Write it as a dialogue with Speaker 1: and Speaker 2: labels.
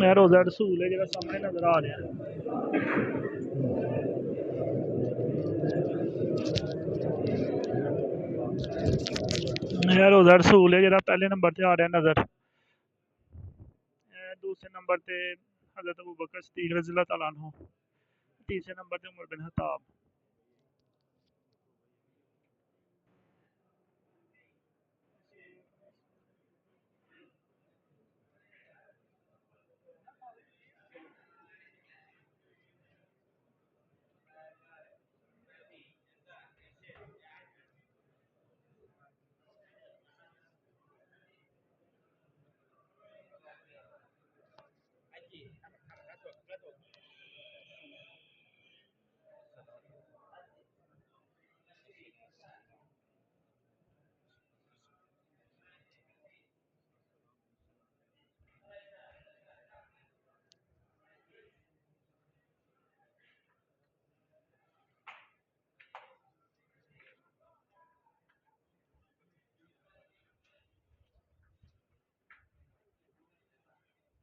Speaker 1: मैं रोज़ा रसूल है जो सामने नज़र आ रहा है। मैं रोज़ा रसूल है जो पहले नंबर से आ रहा है नज़र। दूसरे नंबर पे हज़रत अबू बकर सिद्दीक़ रज़ी अल्लाह तआला अन्हु। तीसरे नंबर पे उमर बिन खत्ताब।